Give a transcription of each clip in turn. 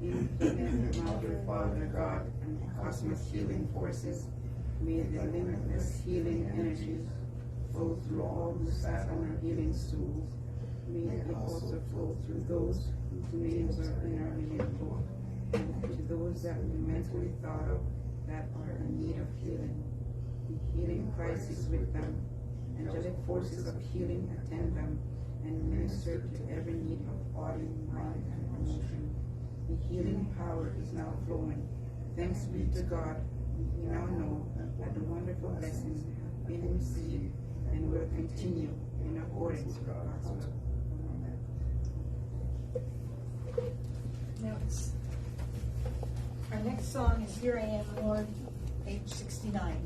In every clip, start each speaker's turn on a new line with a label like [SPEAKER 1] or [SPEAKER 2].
[SPEAKER 1] Infinite Mother, Father God, and cosmic healing forces, may the limitless healing energies flow through all who sat on our healing stools. May it also flow through those whose names are in our healing book, and to those that we mentally thought of that are in need of healing. The healing Christ is with them. Angelic forces of healing attend them and minister to every need of body, mind, and emotion. The healing power is now flowing. Thanks be to God. We now know that the wonderful blessings have been received and will continue in accordance with God's will.
[SPEAKER 2] Next. Our next song is Here I Am, Lord, page 69.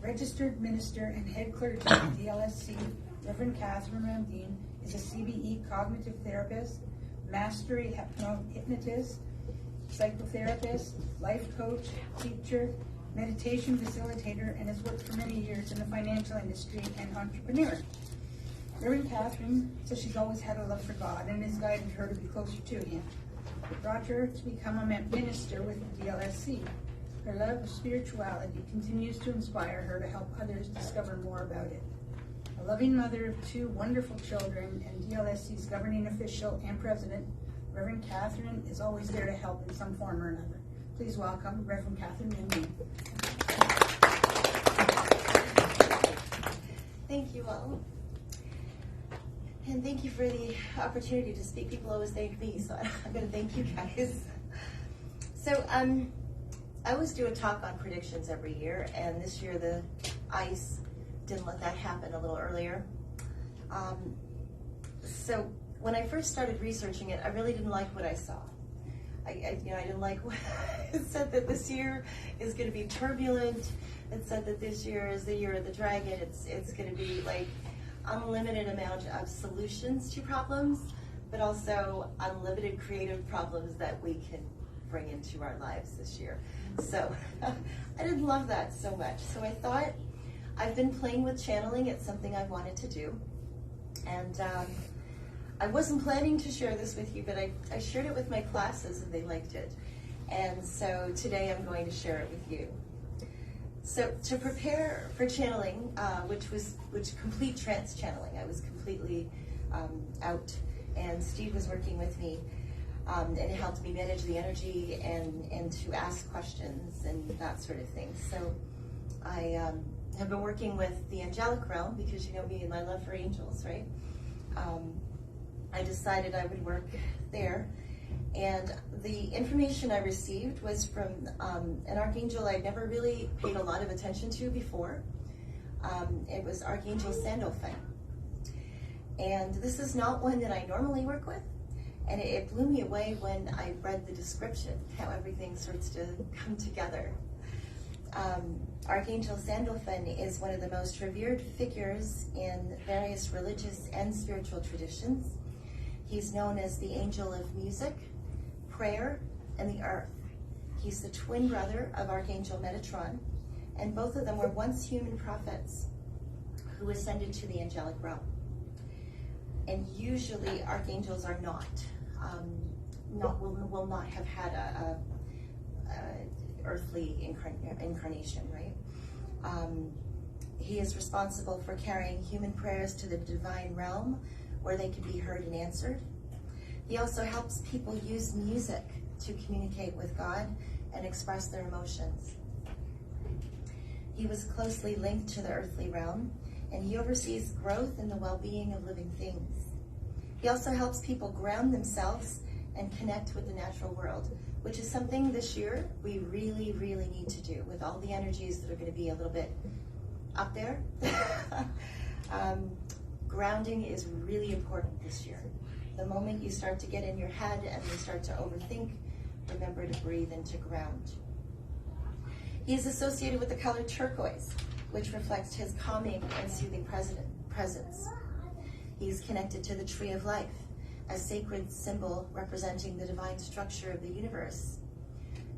[SPEAKER 2] registered minister and head clergy of DLSC, Reverend Catherine Ramdeen, is a CBE cognitive therapist, mastery hypnotist, psychotherapist, life coach, teacher, meditation facilitator, and has worked for many years in the financial industry and entrepreneur. Reverend Catherine says she's always had a love for God and has guided her to be closer to Him. It brought her to become a minister with the DLSC. Her love of spirituality continues to inspire her to help others discover more about it. A loving mother of 2 wonderful children and DLSC's governing official and president, Reverend Catherine is always there to help in some form or another. Please welcome Reverend Catherine Ramdeen.
[SPEAKER 3] Thank you all. And thank you for the opportunity to speak. People always thank me, so I'm going to thank you guys. So I always do a talk on predictions every year, and this year the ice didn't let that happen a little earlier. So when I first started researching it, I really didn't like what I saw. I didn't like what it said that this year is going to be turbulent. It said that this year is the year of the dragon. It's going to be like unlimited amount of solutions to problems, but also unlimited creative problems that we can bring into our lives this year. So I didn't love that so much. So I thought, I've been playing with channeling. It's something I wanted to do. And I wasn't planning to share this with you, but I shared it with my classes and they liked it. And so today I'm going to share it with you. So to prepare for channeling, which complete trance channeling, I was completely out, and Steve was working with me, and it helped me manage the energy and to ask questions and that sort of thing. So I have been working with the angelic realm, because you know me and my love for angels, right? I decided I would work there. And the information I received was from an archangel I'd never really paid a lot of attention to before. It was Archangel Sandolphon. And this is not one that I normally work with. And it blew me away when I read the description, how everything starts to come together. Archangel Sandolphon is one of the most revered figures in various religious and spiritual traditions. He's known as the angel of music, prayer, and the earth. He's the twin brother of Archangel Metatron, and both of them were once human prophets who ascended to the angelic realm. And usually archangels are will not have had a earthly incarnation, right? He is responsible for carrying human prayers to the divine realm, where they can be heard and answered. He also helps people use music to communicate with God and express their emotions. He was closely linked to the earthly realm, and he oversees growth and the well-being of living things. He also helps people ground themselves and connect with the natural world, which is something this year we really, really need to do with all the energies that are going to be a little bit up there. Grounding is really important this year. The moment you start to get in your head and you start to overthink, remember to breathe and to ground. He is associated with the color turquoise, which reflects his calming and soothing presence. He's connected to the tree of life, a sacred symbol representing the divine structure of the universe.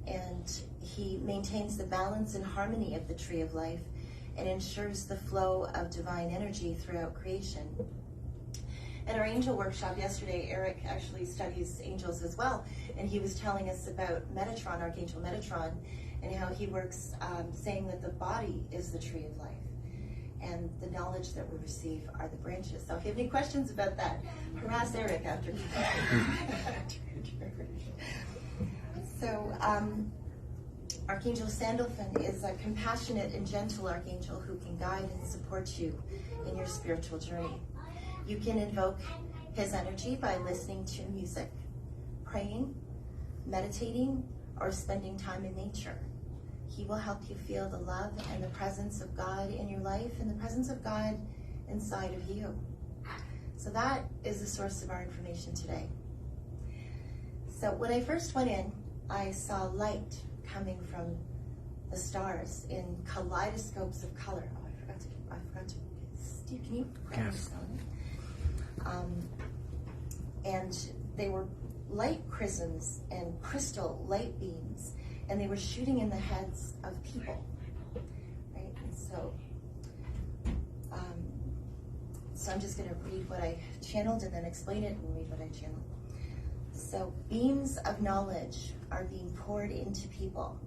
[SPEAKER 3] And he maintains the balance and harmony of the tree of life and ensures the flow of divine energy throughout creation. At our angel workshop yesterday, Eric actually studies angels as well, and he was telling us about Metatron, Archangel Metatron, and how he works saying that the body is the tree of life, and the knowledge that we receive are the branches. So if you have any questions about that, harass Eric after. So Archangel Sandolphon is a compassionate and gentle archangel who can guide and support you in your spiritual journey. You can invoke his energy by listening to music, praying, meditating, or spending time in nature. He will help you feel the love and the presence of God in your life and the presence of God inside of you. So that is the source of our information today. So when I first went in, I saw light coming from the stars in kaleidoscopes of color. Oh, I forgot to, Steve, can you grab
[SPEAKER 4] Yes.
[SPEAKER 3] some? And they were light prisms and crystal light beams, and they were shooting in the heads of people, right? And so I'm just going to read what I channeled and then explain it and read what I channeled. So beams of knowledge are being poured into people.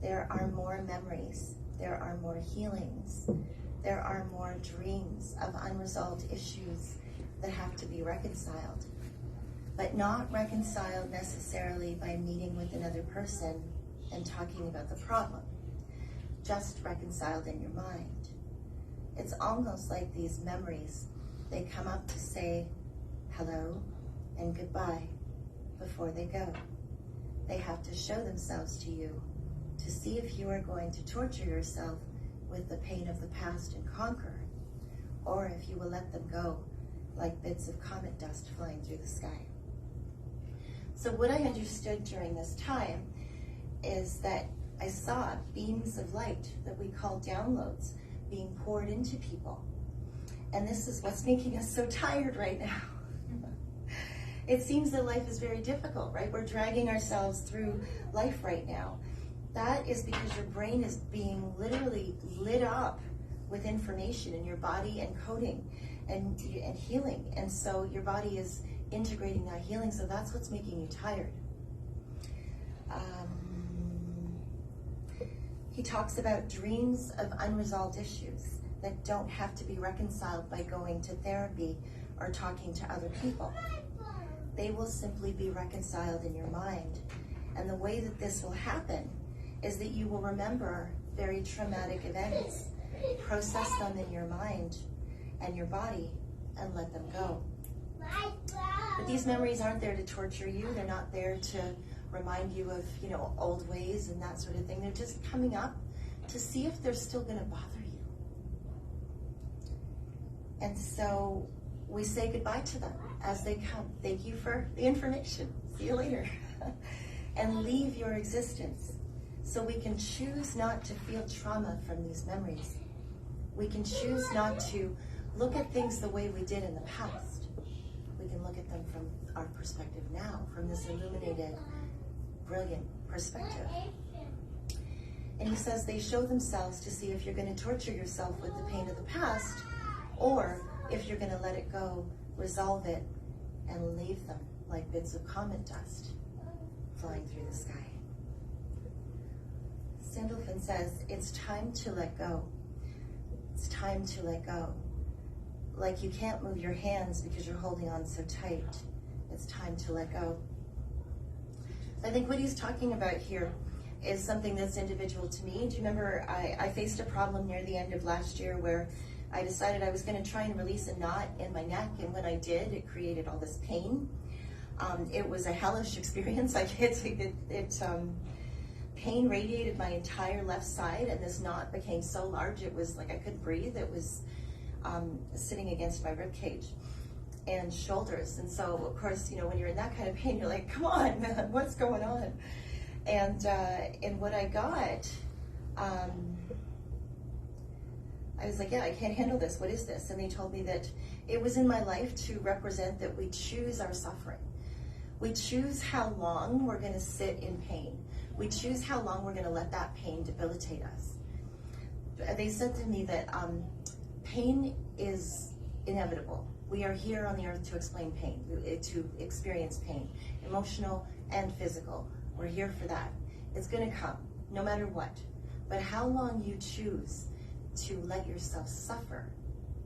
[SPEAKER 3] There are more memories. There are more healings. There are more dreams of unresolved issues that have to be reconciled, but not reconciled necessarily by meeting with another person and talking about the problem, just reconciled in your mind. It's almost like these memories, they come up to say hello and goodbye before they go. They have to show themselves to you to see if you are going to torture yourself with the pain of the past and conquer, or if you will let them go like bits of comet dust flying through the sky. So what I understood during this time is that I saw beams of light that we call downloads being poured into people. And this is what's making us so tired right now. It seems that life is very difficult, right? We're dragging ourselves through life right now. That is because your brain is being literally lit up with information in your body and coding and healing. And so your body is integrating that healing, so that's what's making you tired. He talks about dreams of unresolved issues that don't have to be reconciled by going to therapy or talking to other people. They will simply be reconciled in your mind. And the way that this will happen is that you will remember very traumatic events, process them in your mind and your body, and let them go. But these memories aren't there to torture you. They're not there to remind you of, old ways and that sort of thing. They're just coming up to see if they're still going to bother you. And so we say goodbye to them as they come. Thank you for the information. See you later. And leave your existence. So we can choose not to feel trauma from these memories. We can choose not to look at things the way we did in the past. We can look at them from our perspective now, from this illuminated, brilliant perspective. And he says they show themselves to see if you're going to torture yourself with the pain of the past, or if you're going to let it go, resolve it, and leave them like bits of comet dust flying through the sky. Sandolphon says, it's time to let go. It's time to let go. Like you can't move your hands because you're holding on so tight. It's time to let go. I think what he's talking about here is something that's individual to me. Do you remember I faced a problem near the end of last year where I decided I was going to try and release a knot in my neck, and when I did, it created all this pain. It was a hellish experience. Pain radiated my entire left side, and this knot became so large it was like I couldn't breathe. It was sitting against my rib cage and shoulders. And so, of course, when you're in that kind of pain, you're like, come on, man, what's going on? And what I got, I was like, yeah, I can't handle this. What is this? And they told me that it was in my life to represent that we choose our suffering. We choose how long we're going to sit in pain. We choose how long we're going to let that pain debilitate us. They said to me that pain is inevitable. We are here on the earth to explain pain, to experience pain, emotional and physical. We're here for that. It's going to come, no matter what. But how long you choose to let yourself suffer,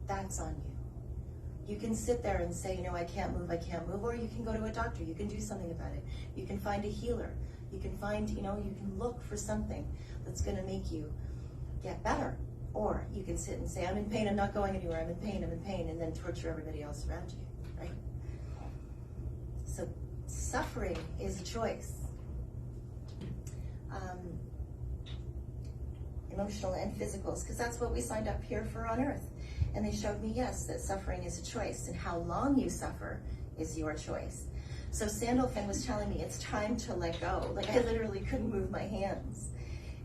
[SPEAKER 3] that's on you. You can sit there and say, I can't move, or you can go to a doctor. You can do something about it. You can find a healer. You can find, you can look for something that's going to make you get better. Or you can sit and say, I'm in pain, I'm not going anywhere, I'm in pain, and then torture everybody else around you, right? So suffering is a choice. Emotional and physical, because that's what we signed up here for on earth. And they showed me, yes, that suffering is a choice, and how long you suffer is your choice. So Sandolphon was telling me it's time to let go. Like I literally couldn't move my hands.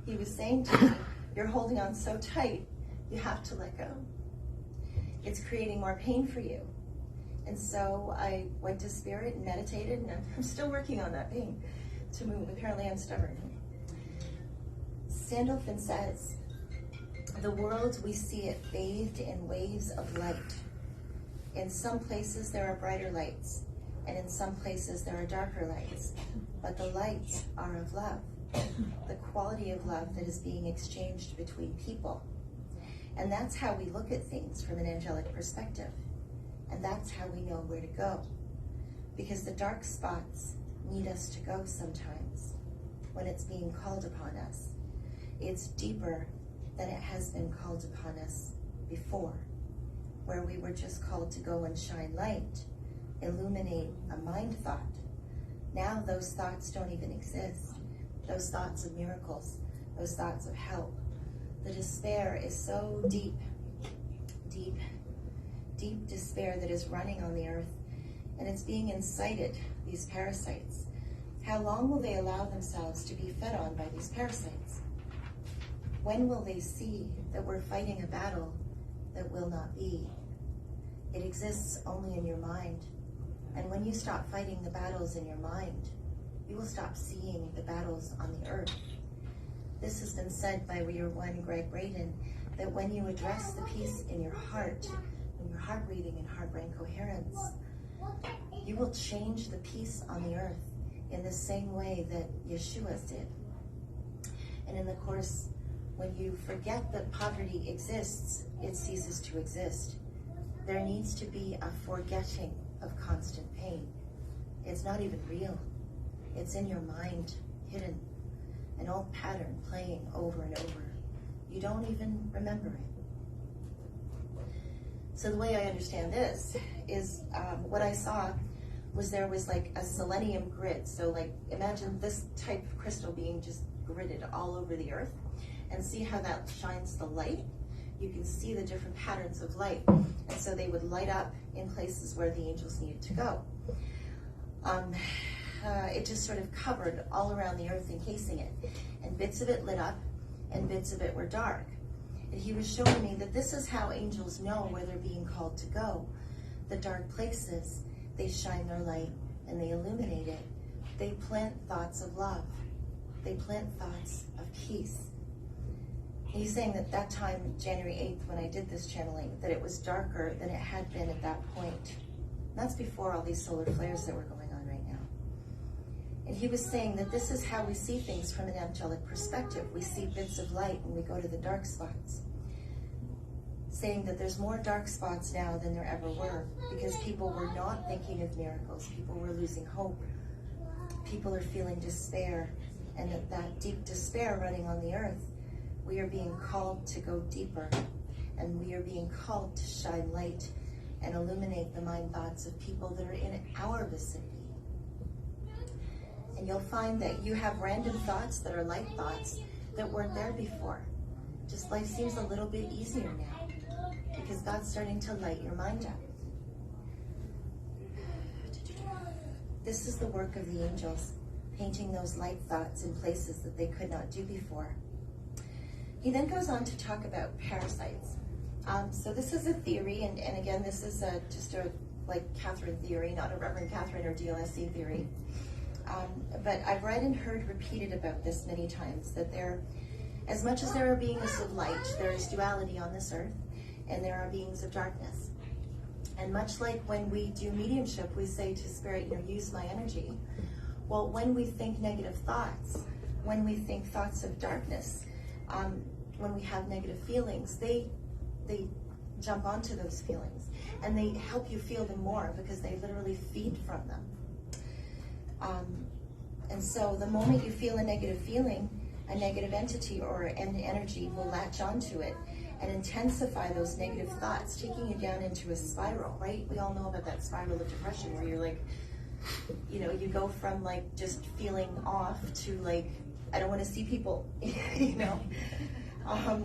[SPEAKER 3] he was saying to me, you're holding on so tight, you have to let go. It's creating more pain for you. And so I went to Spirit and meditated, and I'm still working on that pain to move. Apparently I'm stubborn. Sandolphon says, the world, we see it bathed in waves of light. In some places there are brighter lights, and in some places there are darker lights. But the lights are of love, the quality of love that is being exchanged between people. And that's how we look at things from an angelic perspective. And that's how we know where to go. Because the dark spots need us to go sometimes when it's being called upon us. It's deeper than it has been called upon us before, where we were just called to go and shine light, illuminate a mind thought. Now those thoughts don't even exist. Those thoughts of miracles, those thoughts of help. The despair is so deep, deep, deep despair that is running on the earth, and it's being incited, these parasites. How long will they allow themselves to be fed on by these parasites? When will they see that we're fighting a battle that will not be? It exists only in your mind. And when you stop fighting the battles in your mind, you will stop seeing the battles on the earth. This has been said by your one Greg Braden, that when you address the peace in your heart, in your heart breathing and heart brain coherence, you will change the peace on the earth in the same way that Yeshua did. And in the Course, when you forget that poverty exists, it ceases to exist. There needs to be a forgetting of constant pain. It's not even real. It's in your mind, hidden. An old pattern playing over and over. You don't even remember it. So the way I understand this is what I saw was there was like a selenium grid. So like imagine this type of crystal being just gridded all over the earth, and see how that shines the light. You can see the different patterns of light. And so they would light up in places where the angels needed to go. It just sort of covered all around the earth, encasing it. And bits of it lit up, and bits of it were dark. And he was showing me that this is how angels know where they're being called to go. The dark places, they shine their light and they illuminate it. They plant thoughts of love. They plant thoughts of peace. He's saying that that time, January 8th, when I did this channeling, that it was darker than it had been at that point. And that's before all these solar flares that were going on right now. And he was saying that this is how we see things from an angelic perspective. We see bits of light when we go to the dark spots. Saying that there's more dark spots now than there ever were, because people were not thinking of miracles. People were losing hope. People are feeling despair. And that deep despair running on the earth, we are being called to go deeper, and we are being called to shine light and illuminate the mind thoughts of people that are in our vicinity. And you'll find that you have random thoughts that are light thoughts that weren't there before. Just life seems a little bit easier now because God's starting to light your mind up. This is the work of the angels, painting those light thoughts in places that they could not do before. He then goes on to talk about parasites. So this is a theory, and again, this is just a like Catherine theory, not a Reverend Catherine or DLSC theory. But I've read and heard repeated about this many times, that there, as much as there are beings of light, there is duality on this earth, and there are beings of darkness. And much like when we do mediumship, we say to Spirit, use my energy. Well, when we think negative thoughts, when we think thoughts of darkness, when we have negative feelings, they jump onto those feelings, and they help you feel them more because they literally feed from them. And so the moment you feel a negative feeling, a negative entity or an energy will latch onto it and intensify those negative thoughts, taking you down into a spiral, right? We all know about that spiral of depression where you're like, you go from like just feeling off to like, I don't want to see people, All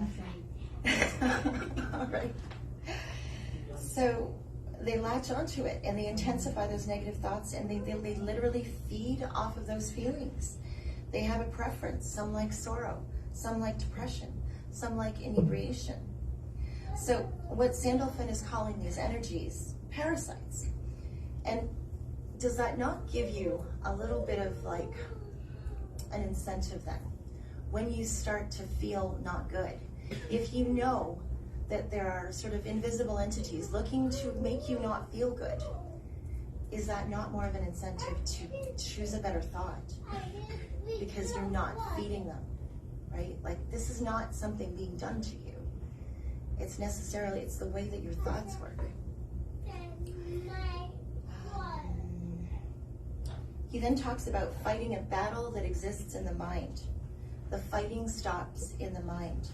[SPEAKER 3] right. So they latch onto it and they intensify those negative thoughts, and they literally feed off of those feelings. They have a preference. Some like sorrow, some like depression, some like inebriation. So what Sandolphon is calling these energies, parasites. And does that not give you a little bit of like an incentive then? When you start to feel not good, if you know that there are sort of invisible entities looking to make you not feel good, is that not more of an incentive to choose a better thought? Because you're not feeding them, right? Like, this is not something being done to you. It's the way that your thoughts work. He then talks about fighting a battle that exists in the mind. The fighting stops in the mind.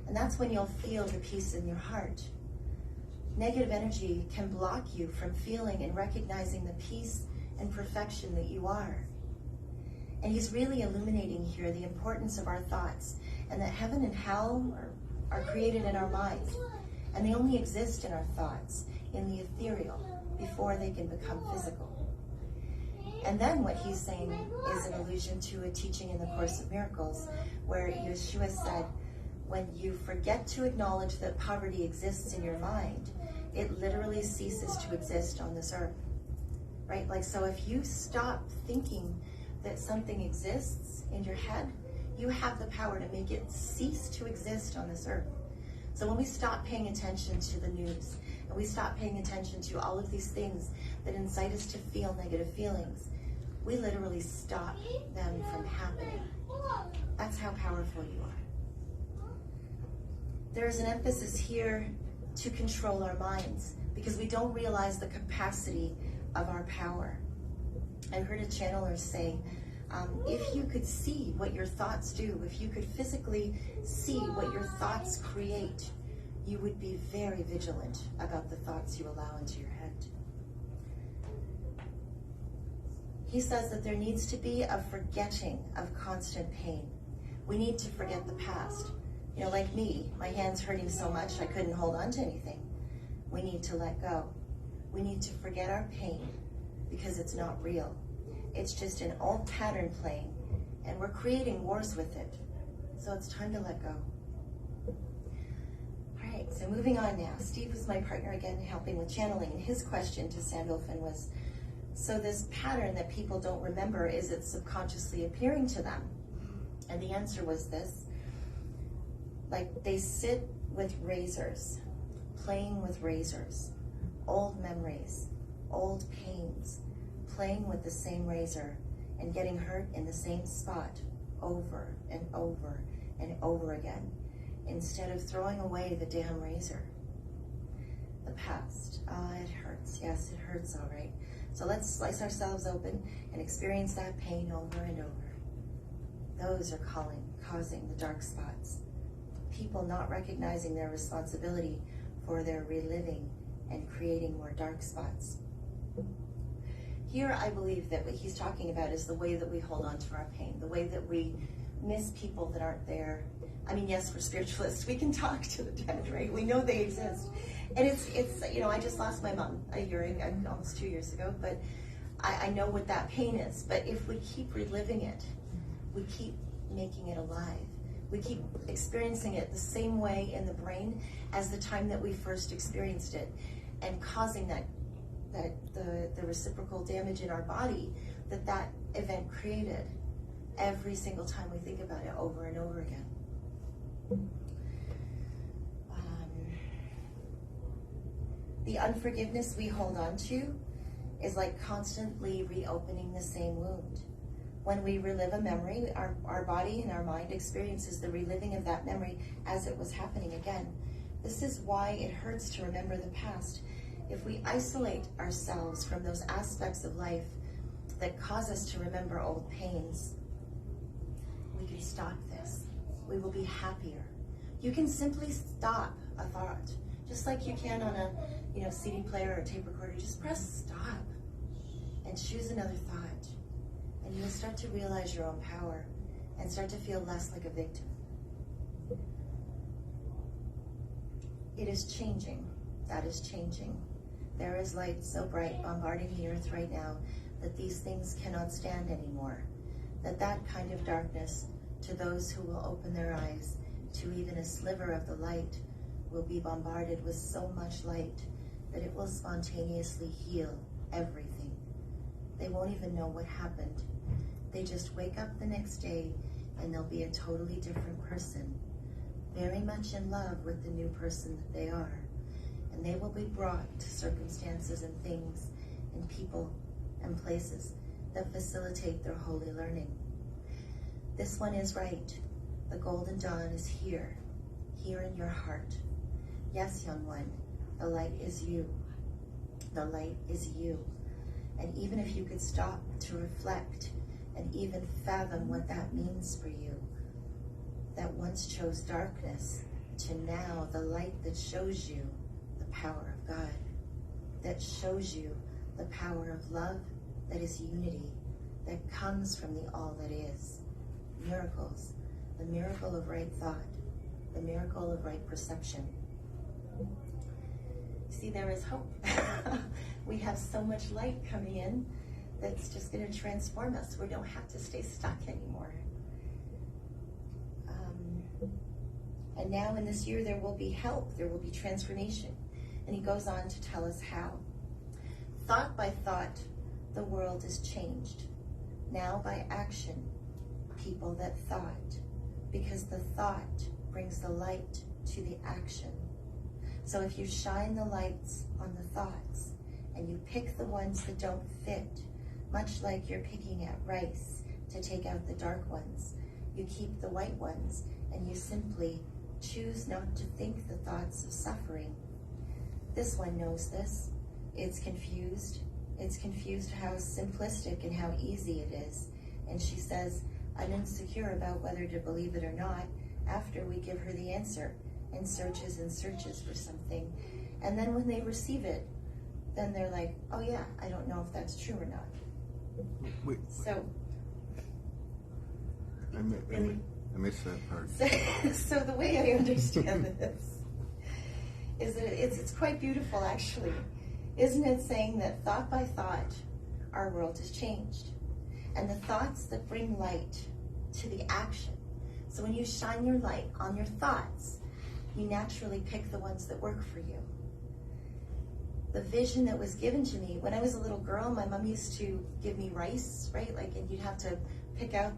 [SPEAKER 3] And that's when you'll feel the peace in your heart. Negative energy can block you from feeling and recognizing the peace and perfection that you are. And he's really illuminating here the importance of our thoughts, and that heaven and hell are created in our minds. And they only exist in our thoughts, in the ethereal, before they can become physical. And then what he's saying is an allusion to a teaching in the Course of Miracles, where Yeshua said, when you forget to acknowledge that poverty exists in your mind, it literally ceases to exist on this earth, right? Like, so if you stop thinking that something exists in your head, you have the power to make it cease to exist on this earth. So when we stop paying attention to the news, and we stop paying attention to all of these things that incite us to feel negative feelings, we literally stop them from happening. That's how powerful you are. There's an emphasis here to control our minds, because we don't realize the capacity of our power. I heard a channeler say, if you could see what your thoughts do, if you could physically see what your thoughts create, you would be very vigilant about the thoughts you allow into your head. He says that there needs to be a forgetting of constant pain. We need to forget the past. You know, like me, my hand's hurting so much I couldn't hold on to anything. We need to let go. We need to forget our pain, because it's not real. It's just an old pattern playing, and we're creating wars with it. So it's time to let go. All right, so moving on now. Steve was my partner again, helping with channeling, and his question to Sandolphon was, so this pattern that people don't remember, is it subconsciously appearing to them? And the answer was this. Like, they sit with razors, playing with razors, old memories, old pains, playing with the same razor and getting hurt in the same spot over and over and over again, instead of throwing away the damn razor. The past, it hurts. Yes, it hurts, all right. So let's slice ourselves open and experience that pain over and over. Those are causing the dark spots. People not recognizing their responsibility for their reliving and creating more dark spots. Here, I believe that what he's talking about is the way that we hold on to our pain, the way that we miss people that aren't there. I mean, yes, we're spiritualists. We can talk to the dead, right? We know they exist. And it's you know, I just lost my mom almost 2 years ago, but I know what that pain is. But if we keep reliving it, we keep making it alive. We keep experiencing it the same way in the brain as the time that we first experienced it, and causing the reciprocal damage in our body that event created every single time we think about it over and over again. The unforgiveness we hold on to is like constantly reopening the same wound. When we relive a memory, our body and our mind experiences the reliving of that memory as it was happening again. This is why it hurts to remember the past. If we isolate ourselves from those aspects of life that cause us to remember old pains, we can stop this. We will be happier. You can simply stop a thought, just like you can on a CD player or tape recorder. Just press stop and choose another thought. And you'll start to realize your own power and start to feel less like a victim. It is changing. That is changing. There is light so bright bombarding the earth right now that these things cannot stand anymore. That kind of darkness to those who will open their eyes to even a sliver of the light, will be bombarded with so much light that it will spontaneously heal everything. They won't even know what happened. They just wake up the next day and they'll be a totally different person, very much in love with the new person that they are. And they will be brought to circumstances and things and people and places that facilitate their holy learning. This one is right. The golden dawn is here in your heart. Yes, young one, the light is you. The light is you. And even if you could stop to reflect and even fathom what that means for you, that once chose darkness to now the light that shows you the power of God, that shows you the power of love that is unity, that comes from the all that is. Miracles, the miracle of right thought, the miracle of right perception. See, there is hope. We have so much light coming in that's just going to transform us. We don't have to stay stuck anymore. And now in this year there will be help, there will be transformation. And he goes on to tell us how. Thought by thought, the world is changed. Now by action, people that thought, because the thought brings the light to the action. So if you shine the lights on the thoughts and you pick the ones that don't fit, much like you're picking at rice to take out the dark ones, you keep the white ones and you simply choose not to think the thoughts of suffering. This one knows this. It's confused. It's confused how simplistic and how easy it is. And she says, I'm insecure about whether to believe it or not after we give her the answer, and searches for something. And then when they receive it, then they're like, oh yeah, I don't know if that's true or not.
[SPEAKER 4] Wait,
[SPEAKER 3] So
[SPEAKER 4] I missed that part.
[SPEAKER 3] So the way I understand this is that it's quite beautiful, actually. Isn't it saying that thought by thought, our world has changed? And the thoughts that bring light to the action. So when you shine your light on your thoughts, you naturally pick the ones that work for you. The vision that was given to me, when I was a little girl, my mom used to give me rice, right? Like, and you'd have to pick out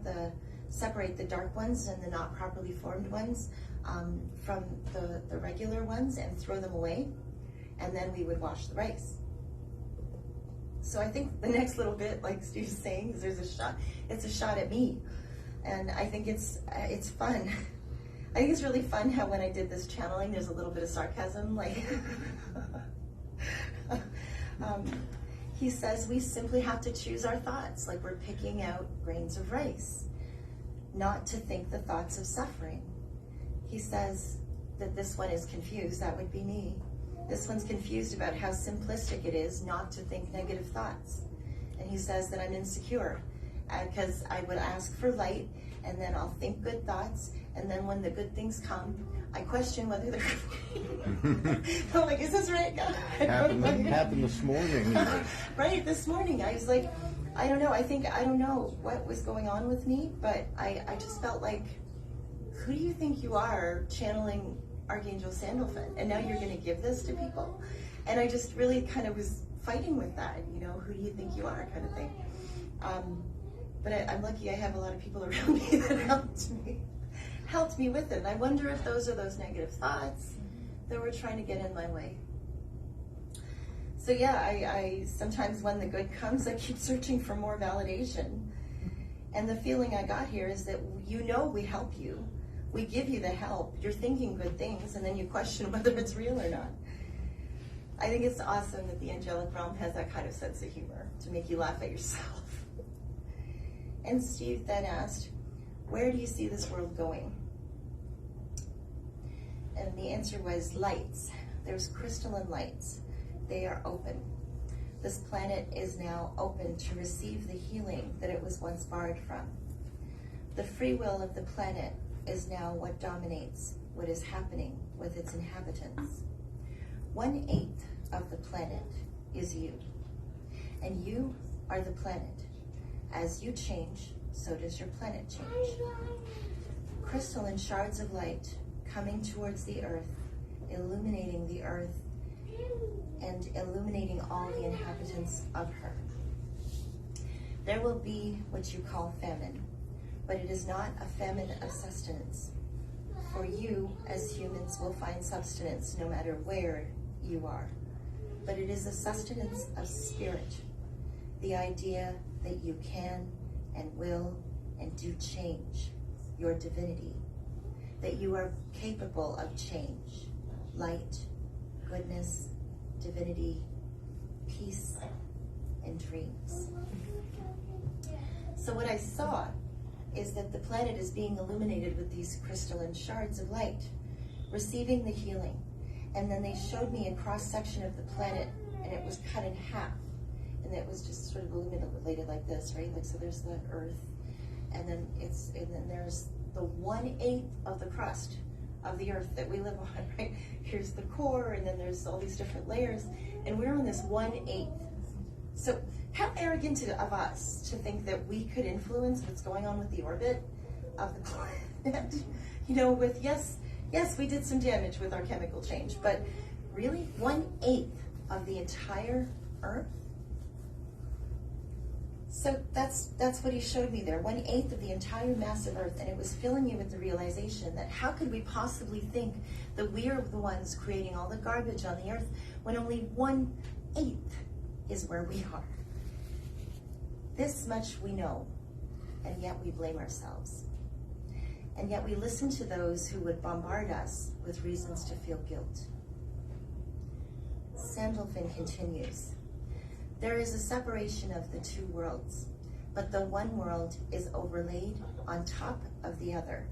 [SPEAKER 3] separate the dark ones and the not properly formed ones from the regular ones and throw them away. And then we would wash the rice. So I think the next little bit, like Steve's saying, is it's a shot at me. And I think it's fun. I think it's really fun how when I did this channeling, there's a little bit of sarcasm, like, he says we simply have to choose our thoughts, like we're picking out grains of rice, not to think the thoughts of suffering. He says that this one is confused, that would be me. This one's confused about how simplistic it is not to think negative thoughts. And he says that I'm insecure because I would ask for light and then I'll think good thoughts, and then when the good things come, I question whether they're I'm like, is this right, God?
[SPEAKER 4] Happened this morning.
[SPEAKER 3] Right, this morning. I was like, I don't know. I don't know what was going on with me, but I just felt like, who do you think you are channeling Archangel Sandolphon? And now you're going to give this to people? And I just really kind of was fighting with that, who do you think you are kind of thing. But I'm lucky I have a lot of people around me that helped me with it. And I wonder if those are those negative thoughts that were trying to get in my way. So yeah, I sometimes when the good comes, I keep searching for more validation. And the feeling I got here is that we help you. We give you the help. You're thinking good things, and then you question whether it's real or not. I think it's awesome that the angelic realm has that kind of sense of humor to make you laugh at yourself. And Steve then asked, where do you see this world going? And the answer was lights. There's crystalline lights. They are open. This planet is now open to receive the healing that it was once barred from. The free will of the planet is now what dominates what is happening with its inhabitants. 1/8 of the planet is you. And you are the planet. As you change, so does your planet change. Crystalline shards of light coming towards the earth, illuminating the earth and illuminating all the inhabitants of her. There will be what you call famine, but it is not a famine of sustenance. For you, as humans, will find substance no matter where you are. But it is a sustenance of spirit, the idea that you can and will and do change your divinity, that you are capable of change, light, goodness, divinity, peace, and dreams. So what I saw is that the planet is being illuminated with these crystalline shards of light, receiving the healing. And then they showed me a cross-section of the planet, and it was cut in half. And it was just sort of illuminated like this, right? Like, so there's the earth, and then there's the 1/8 of the crust of the earth that we live on, right? Here's the core, and then there's all these different layers, and we're on this 1/8. So how arrogant of us to think that we could influence what's going on with the orbit of the planet, you know, with, yes, we did some damage with our chemical change, but really 1/8 of the entire earth? So that's what he showed me there, 1/8 of the entire mass of earth, and it was filling me with the realization that how could we possibly think that we are the ones creating all the garbage on the earth when only 1/8 is where we are. This much we know, and yet we blame ourselves. And yet we listen to those who would bombard us with reasons to feel guilt. Sandolphon continues, there is a separation of the two worlds, but the one world is overlaid on top of the other.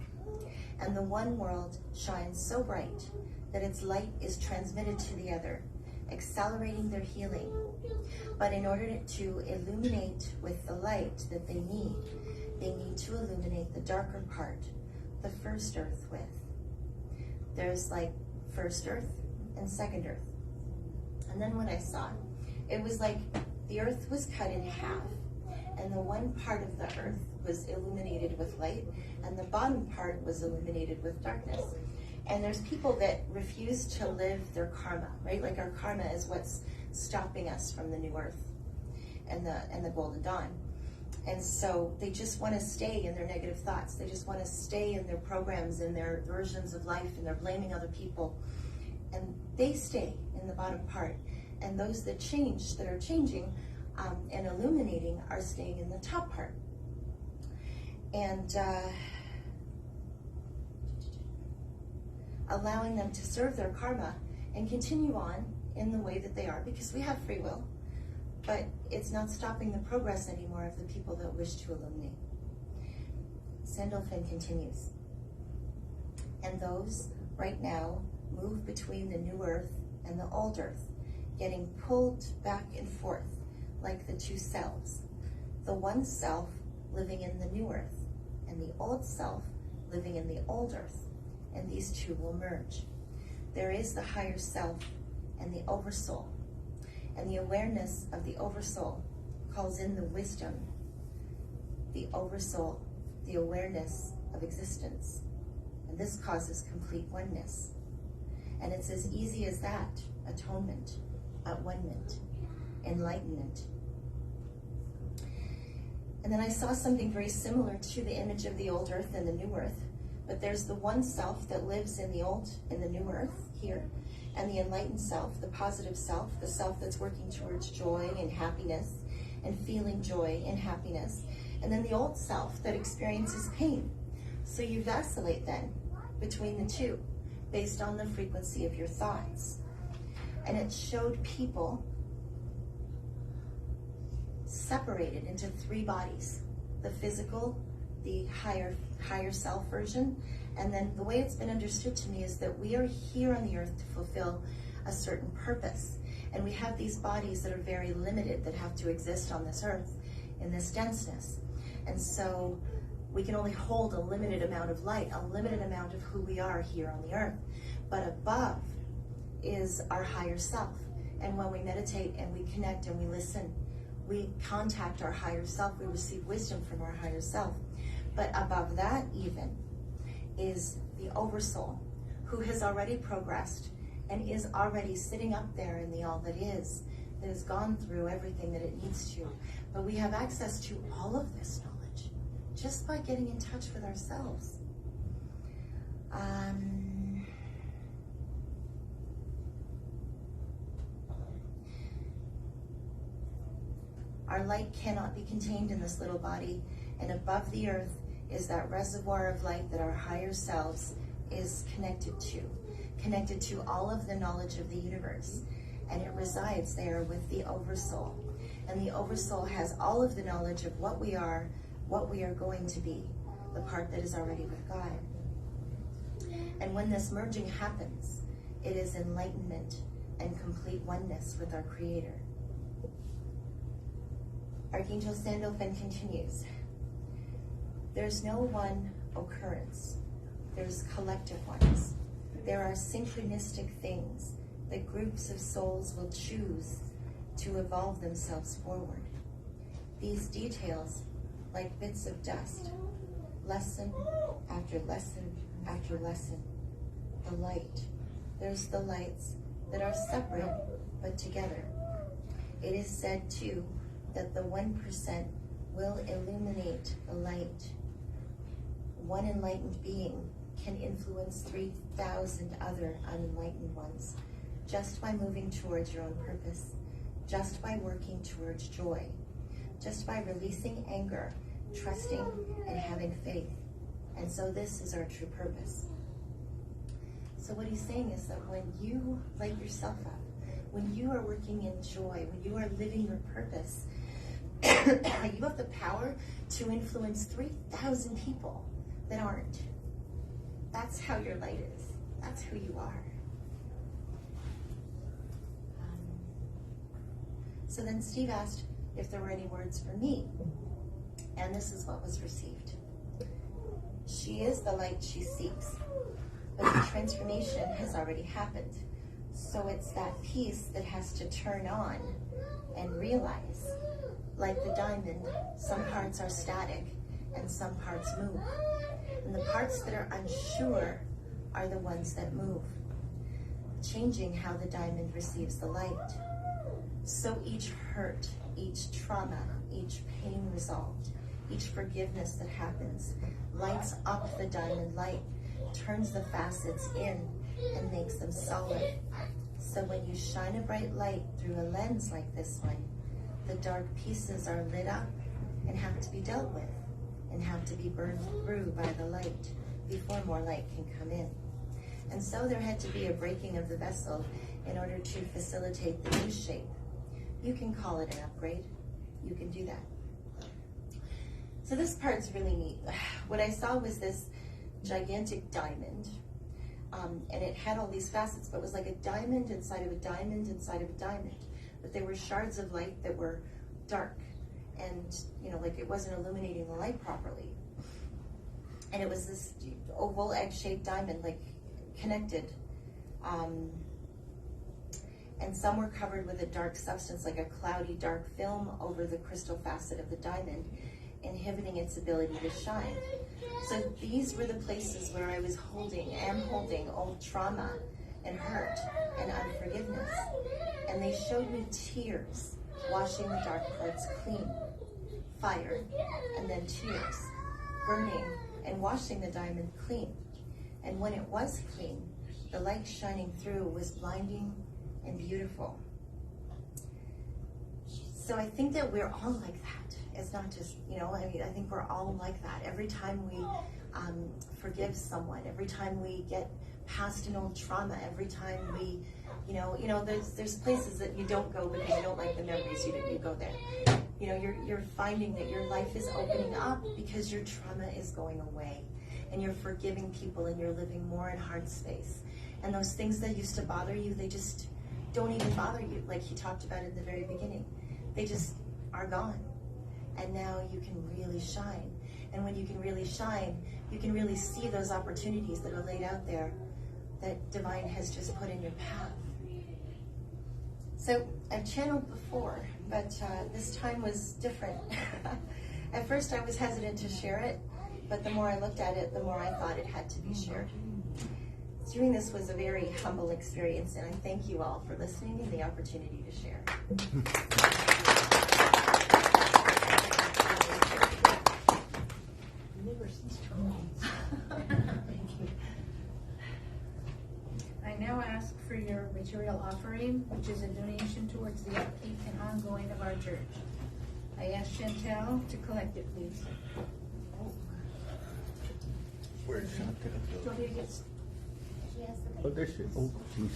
[SPEAKER 3] And the one world shines so bright that its light is transmitted to the other, accelerating their healing. But in order to illuminate with the light that they need to illuminate the darker part, the first earth with. There's like first earth and second earth. And then what I saw, it was like the earth was cut in half, and the one part of the earth was illuminated with light, and the bottom part was illuminated with darkness. And there's people that refuse to live their karma, right? Like our karma is what's stopping us from the new earth and the golden dawn. And so they just want to stay in their negative thoughts. They just want to stay in their programs and their versions of life, and they're blaming other people. And they stay in the bottom part. And those that change, that are changing and illuminating, are staying in the top part. And allowing them to serve their karma and continue on in the way that they are, because we have free will, but it's not stopping the progress anymore of the people that wish to illuminate. Sandolphon continues, and those right now move between the new earth and the old earth, getting pulled back and forth like the two selves, the one self living in the new earth and the old self living in the old earth, and these two will merge. There is the higher self and the oversoul, and the awareness of the oversoul calls in the wisdom, the oversoul, the awareness of existence, and this causes complete oneness. And it's as easy as that: atonement, at-one-ment, enlightenment. And then I saw something very similar to the image of the old earth and the new earth, but there's the one self that lives in the old, in the new earth here, and the enlightened self, the positive self, the self that's working towards joy and happiness and feeling joy and happiness, and then the old self that experiences pain. So you vacillate then between the two based on the frequency of your thoughts. And it showed people separated into three bodies: the physical, the higher self version, and then the way it's been understood to me is that we are here on the earth to fulfill a certain purpose, and we have these bodies that are very limited, that have to exist on this earth in this denseness, and so we can only hold a limited amount of light, a limited amount of who we are here on the earth. But above is our higher self, and when we meditate and we connect and we listen, we contact our higher self, we receive wisdom from our higher self. But above that even is the oversoul, who has already progressed and is already sitting up there in the all that has gone through everything that it needs to. But we have access to all of this knowledge just by getting in touch with ourselves. Our light cannot be contained in this little body, and above the earth is that reservoir of light that our higher selves is connected to all of the knowledge of the universe, and it resides there with the oversoul. And the oversoul has all of the knowledge of what we are going to be, the part that is already with God. And when this merging happens, it is enlightenment and complete oneness with our Creator. Archangel Sandolphon continues, there's no one occurrence, there's collective ones. There are synchronistic things that groups of souls will choose to evolve themselves forward. These details, like bits of dust, lesson after lesson after lesson. The light. There's the lights that are separate but together. It is said too that the 1% will illuminate the light. One enlightened being can influence 3,000 other unenlightened ones just by moving towards your own purpose, just by working towards joy, just by releasing anger, trusting, and having faith. And so this is our true purpose. So what he's saying is that when you light yourself up, when you are working in joy, when you are living your purpose, you have the power to influence 3,000 people that aren't. That's how your light is. That's who you are. So then Steve asked if there were any words for me. And this is what was received. She is the light she seeks, but the transformation has already happened. So it's that piece that has to turn on and realize, like the diamond, some parts are static and some parts move. And the parts that are unsure are the ones that move, changing how the diamond receives the light. So each hurt, each trauma, each pain resolved, each forgiveness that happens lights up the diamond light, turns the facets in, and makes them solid. So when you shine a bright light through a lens like this one, the dark pieces are lit up and have to be dealt with and have to be burned through by the light before more light can come in. And so there had to be a breaking of the vessel in order to facilitate the new shape. You can call it an upgrade. You can do that. So this part's really neat. What I saw was this gigantic diamond, and it had all these facets, but it was like a diamond inside of a diamond inside of a diamond. But there were shards of light that were dark, and like it wasn't illuminating the light properly. And it was this oval egg-shaped diamond, like connected. And some were covered with a dark substance, like a cloudy dark film over the crystal facet of the diamond, inhibiting its ability to shine. So these were the places where I am holding old trauma and hurt and unforgiveness. And they showed me tears washing the dark parts clean, fire, and then tears, burning and washing the diamond clean. And when it was clean, the light shining through was blinding and beautiful. So I think that we're all like that. It's not just, I think we're all like that. Every time we forgive someone, every time we get past an old trauma, every time we, there's places that you don't go because you don't like the memories, you go there. You're finding that your life is opening up because your trauma is going away, and you're forgiving people, and you're living more in heart space. And those things that used to bother you, they just don't even bother you, like he talked about in the very beginning. They just are gone. And now you can really shine. And when you can really shine, you can really see those opportunities that are laid out there that Divine has just put in your path. So I've channeled before, but this time was different. At first I was hesitant to share it, but the more I looked at it, the more I thought it had to be shared. Doing this was a very humble experience, and I thank you all for listening and the opportunity to share.
[SPEAKER 2] I now ask for your material offering, which is a donation towards the upkeep and ongoing of our church. I ask Chantel to collect it, please.
[SPEAKER 4] Where's Chantel?
[SPEAKER 2] Do you want me to get
[SPEAKER 4] Oh, there she is. Oh, geez.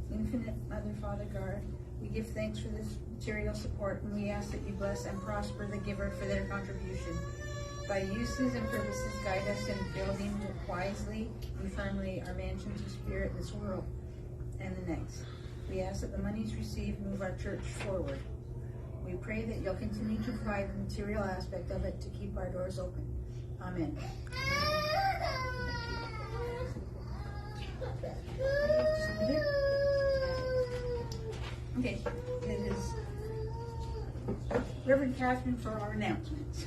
[SPEAKER 2] Infinite Mother, Father, God, we give thanks for this material support, and we ask that you bless and prosper the giver for their contribution. By uses and purposes, guide us in building wisely and firmly our mansions of spirit in this world and the next. We ask that the monies received move our church forward. We pray that you'll continue to provide the material aspect of it to keep our doors open. Amen. Okay, it is Reverend Catherine for our announcements.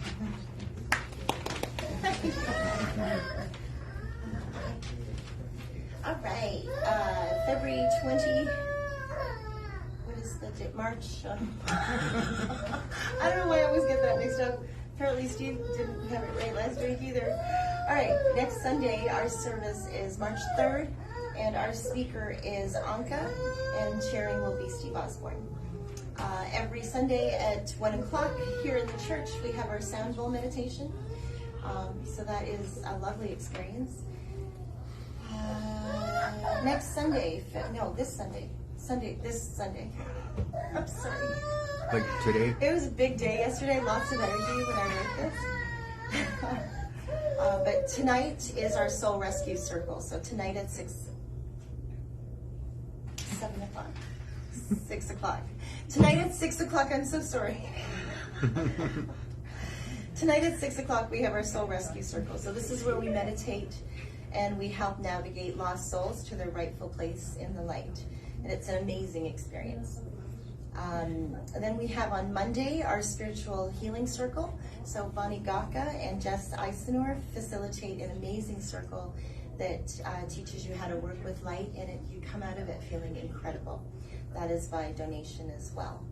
[SPEAKER 3] All right, February 20, what is the date? March? I don't know why I always get that mixed up. Apparently Steve didn't have it right last week either. All right, next Sunday, our service is March 3rd, and our speaker is Anka, and chairing will be Steve Osborne. Every Sunday at 1 o'clock here in the church, we have our sound bowl meditation. So that is a lovely experience. Next Sunday, this Sunday. I'm sorry.
[SPEAKER 4] Like today?
[SPEAKER 3] It was a big day yesterday, lots of energy when I wrote this. But tonight is our Soul Rescue Circle. So tonight at 6 o'clock. Tonight at 6 o'clock, I'm so sorry. Tonight at 6 o'clock, we have our Soul Rescue Circle. So this is where we meditate and we help navigate lost souls to their rightful place in the light. And it's an amazing experience. And then we have on Monday our Spiritual Healing Circle. So Bonnie Gaka and Jess Eisenor facilitate an amazing circle that teaches you how to work with light, and you come out of it feeling incredible. That is by donation as well.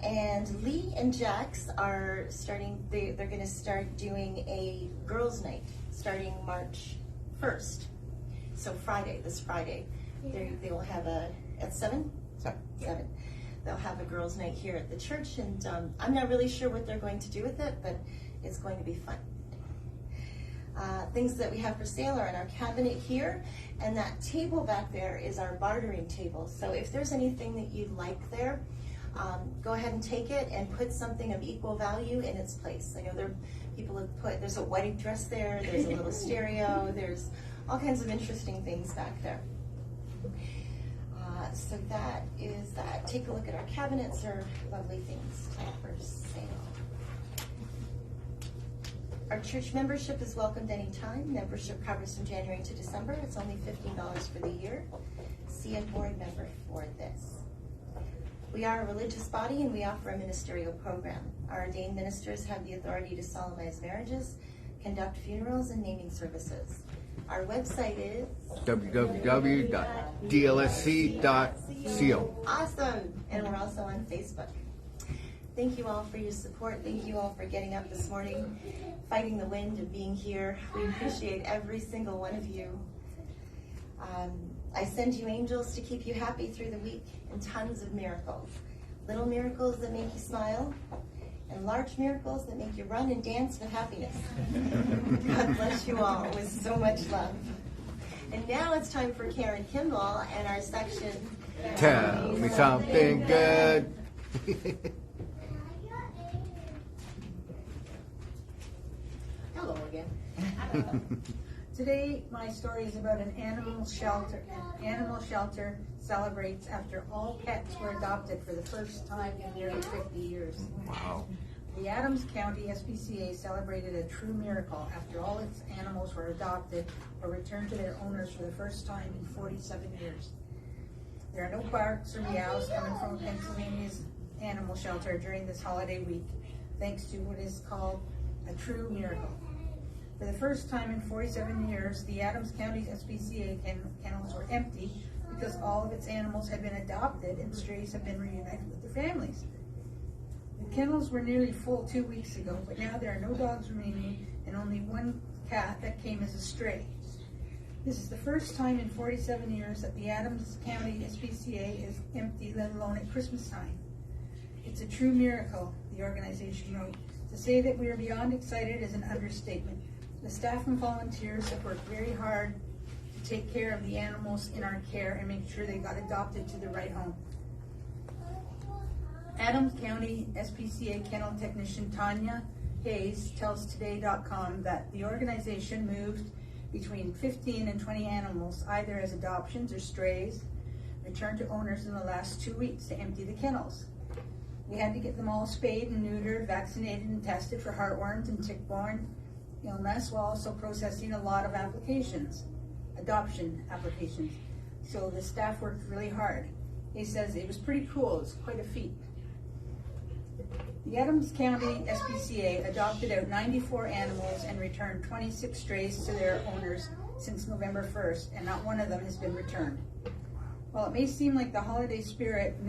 [SPEAKER 3] And Lee and Jax are starting, they're going to start doing a girls' night starting March 1st. So this Friday, they will have at 7? 7. They'll have a girls' night here at the church, and I'm not really sure what they're going to do with it, but it's going to be fun. Things that we have for sale are in our cabinet here, and that table back there is our bartering table. So if there's anything that you'd like there, go ahead and take it and put something of equal value in its place. I know people have put, there's a wedding dress there, there's a little stereo, there's all kinds of interesting things back there. So that is that. Take a look at our cabinets, or lovely things for sale. Our church membership is welcomed anytime. Membership covers from January to December. It's only $15 for the year. See a board member for this. We are a religious body, and we offer a ministerial program. Our ordained ministers have the authority to solemnize marriages, conduct funerals, and naming services. Our website is
[SPEAKER 4] www.dlsc.co.
[SPEAKER 3] Awesome. And we're also on Facebook. Thank you all for your support. Thank you all for getting up this morning, fighting the wind, and being here. We appreciate every single one of you. I send you angels to keep you happy through the week and tons of miracles. Little miracles that make you smile and large miracles that make you run and dance with happiness. God bless you all with so much love. And now it's time for Karen Kimble and our section.
[SPEAKER 4] Tell me something good.
[SPEAKER 2] Hello again. Today, my story is about an animal shelter. An animal shelter celebrates after all pets were adopted for the first time in nearly 50 years.
[SPEAKER 4] Wow.
[SPEAKER 2] The Adams County SPCA celebrated a true miracle after all its animals were adopted or returned to their owners for the first time in 47 years. There are no barks or meows coming from Pennsylvania's animal shelter during this holiday week, thanks to what is called a true miracle. For the first time in 47 years, the Adams County SPCA kennels were empty because all of its animals had been adopted and strays have been reunited with their families. The kennels were nearly full 2 weeks ago, but now there are no dogs remaining and only one cat that came as a stray. This is the first time in 47 years that the Adams County SPCA is empty, let alone at Christmas time. It's a true miracle, the organization wrote. To say that we are beyond excited is an understatement. The staff and volunteers have worked very hard to take care of the animals in our care and make sure they got adopted to the right home. Adams County SPCA kennel technician Tanya Hayes tells Today.com that the organization moved between 15 and 20 animals, either as adoptions or strays, returned to owners in the last 2 weeks to empty the kennels. We had to get them all spayed and neutered, vaccinated and tested for heartworms and tick-borne illness, while also processing a lot of adoption applications. So the staff worked really hard. He says it was pretty cool, it's quite a feat. The Adams County SPCA adopted out 94 animals and returned 26 strays to their owners since November 1st, and not one of them has been returned. While it may seem like the holiday spirit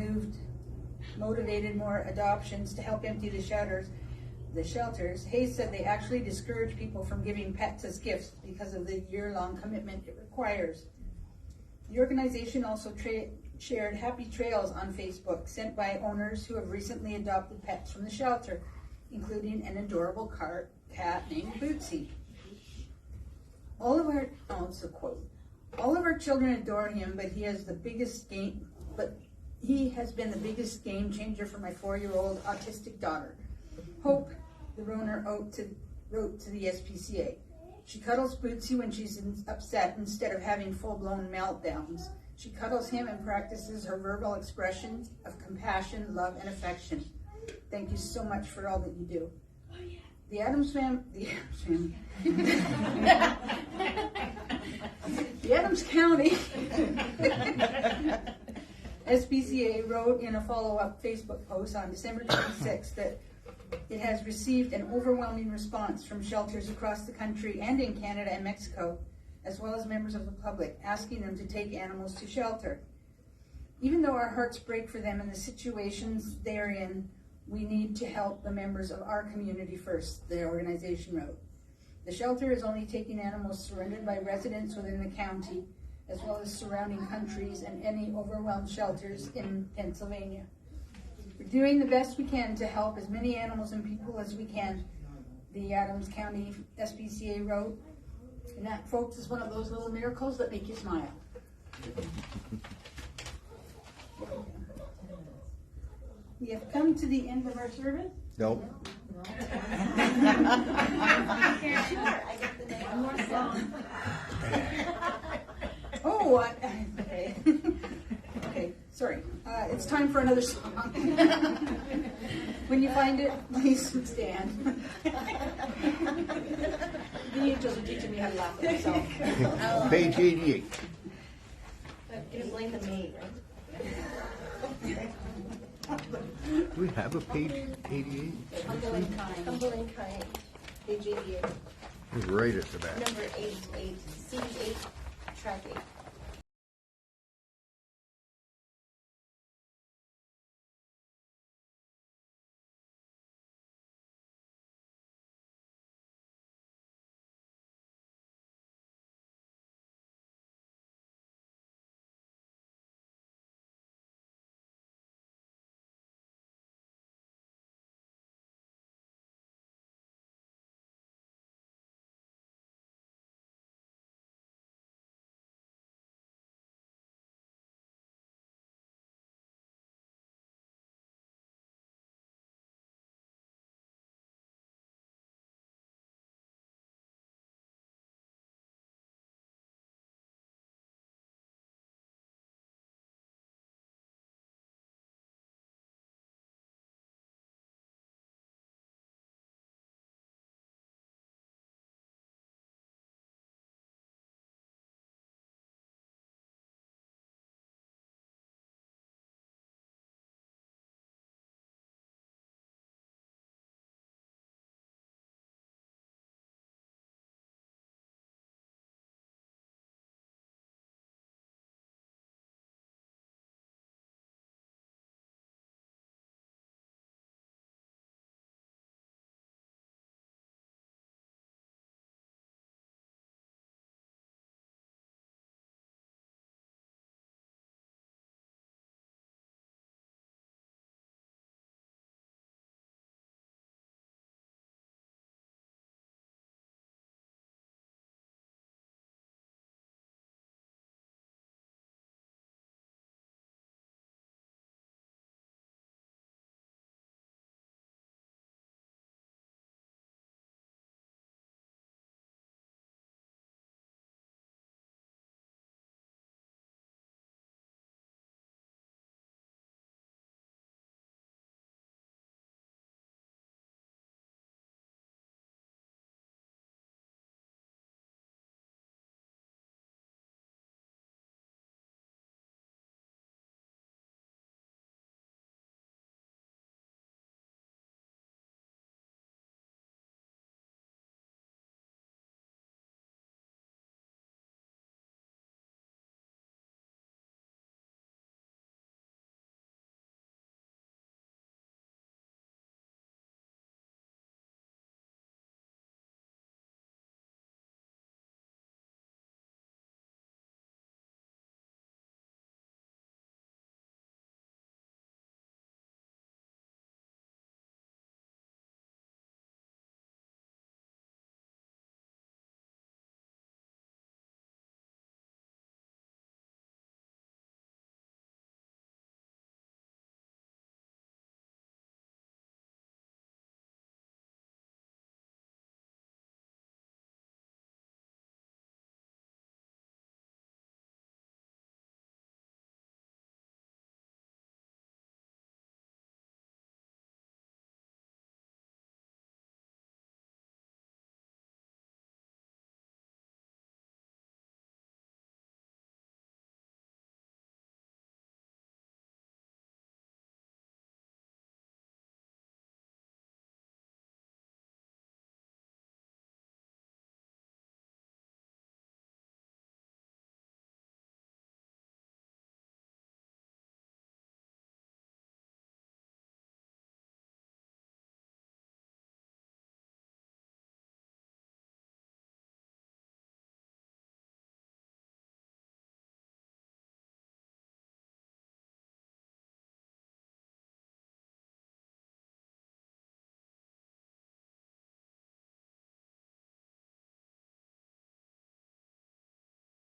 [SPEAKER 2] motivated more adoptions to help empty the shelters, Hayes said they actually discourage people from giving pets as gifts because of the year-long commitment it requires. The organization also shared happy trails on Facebook sent by owners who have recently adopted pets from the shelter, including an adorable cat named Bootsy. It's a quote. All of our children adore him, but he has been the biggest game changer for my 4-year-old autistic daughter. Hope, the owner wrote to the SPCA. She cuddles Bootsy when she's upset instead of having full-blown meltdowns. She cuddles him and practices her verbal expressions of compassion, love, and affection. Thank you so much for all that you do. The Adams County SPCA wrote in a follow-up Facebook post on December 26th that it has received an overwhelming response from shelters across the country and in Canada and Mexico, as well as members of the public, asking them to take animals to shelter. Even though our hearts break for them and the situations they are in, we need to help the members of our community first, the organization wrote. The shelter is only taking animals surrendered by residents within the county, as well as surrounding countries and any overwhelmed shelters in Pennsylvania. We're doing the best we can to help as many animals and people as we can, the Adams County SPCA wrote. And that, folks, is one of those little miracles that make you smile. We have come to the end of our service.
[SPEAKER 4] Nope.
[SPEAKER 3] Sure, I got the name. One more song.
[SPEAKER 2] Okay. Okay, sorry. It's time for another song. When you find it, please stand. The angels are teaching me how to laugh at myself.
[SPEAKER 4] Page 88.
[SPEAKER 3] You blame the me, right?
[SPEAKER 4] Do we have a page 88?
[SPEAKER 2] Humble and kind.
[SPEAKER 3] Humble and kind.
[SPEAKER 2] Page 88.
[SPEAKER 4] It's right at the back.
[SPEAKER 3] Number 8, C8, track 8.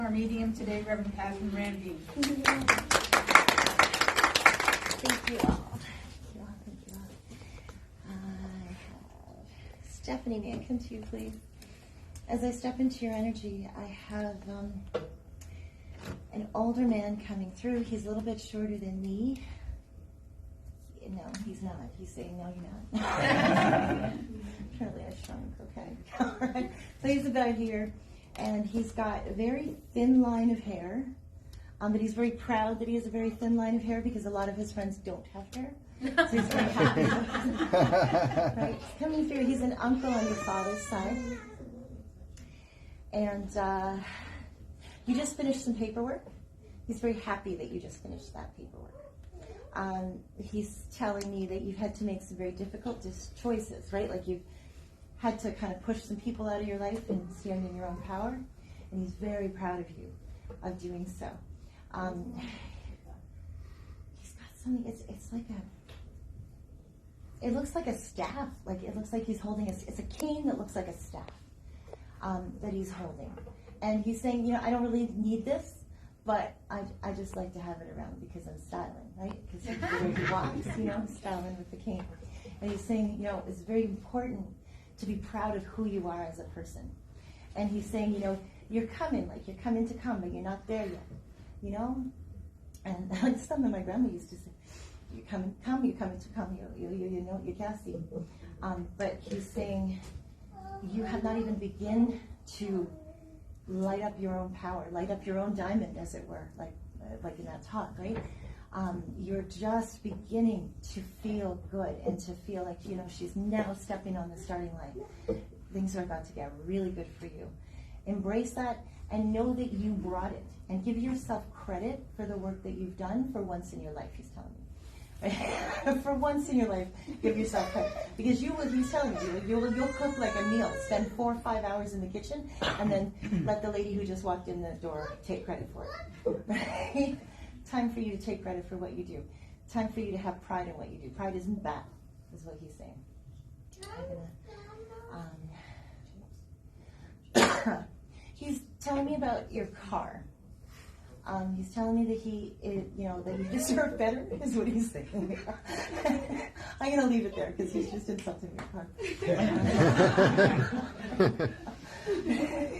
[SPEAKER 2] Our medium today, Reverend Catherine Ramdeen.
[SPEAKER 3] Thank you all. Thank you all. Thank you all. I have Stephanie. May I come to you, please? As I step into your energy, I have an older man coming through. He's a little bit shorter than me. No, he's not. He's saying, no, you're not. Apparently I shrunk. Okay. All right. So he's about here, and he's got a very thin line of hair. But he's very proud that he has a very thin line of hair because a lot of his friends don't have hair. So he's very happy. Right? He's coming through. He's an uncle on your father's side. And you just finished some paperwork. He's very happy that you just finished that paperwork. He's telling me that you've had to make some very difficult choices, right? Like you've had to kind of push some people out of your life and stand in your own power. And he's very proud of you of doing so. He's got something, it's like it looks like a staff. Like it looks like he's holding it's a cane that looks like a staff that he's holding. And he's saying, you know, I don't really need this, but I just like to have it around because I'm styling, right? Because he's the way he walks, you know, styling with the cane. And he's saying, you know, it's very important to be proud of who you are as a person. And he's saying, you know, you're coming to come, but you're not there yet, you know? And like something my grandma used to say, you're coming to come, you know, you're gassy. But he's saying, you have not even begin to light up your own power, light up your own diamond, as it were, like in that talk, right? You're just beginning to feel good and to feel like, you know, she's now stepping on the starting line. Things are about to get really good for you. Embrace that and know that you brought it, and give yourself credit for the work that you've done for once in your life, he's telling me. For once in your life, give yourself credit. Because he's telling you, you'll cook like a meal, spend 4 or 5 hours in the kitchen, and then let the lady who just walked in the door take credit for it. Right? Time for you to take credit for what you do. Time for you to have pride in what you do. Pride isn't bad, is what he's saying. He's telling me about your car. He's telling me that that you deserve better, is what he's saying. I'm going to leave it there because he's just insulting your car.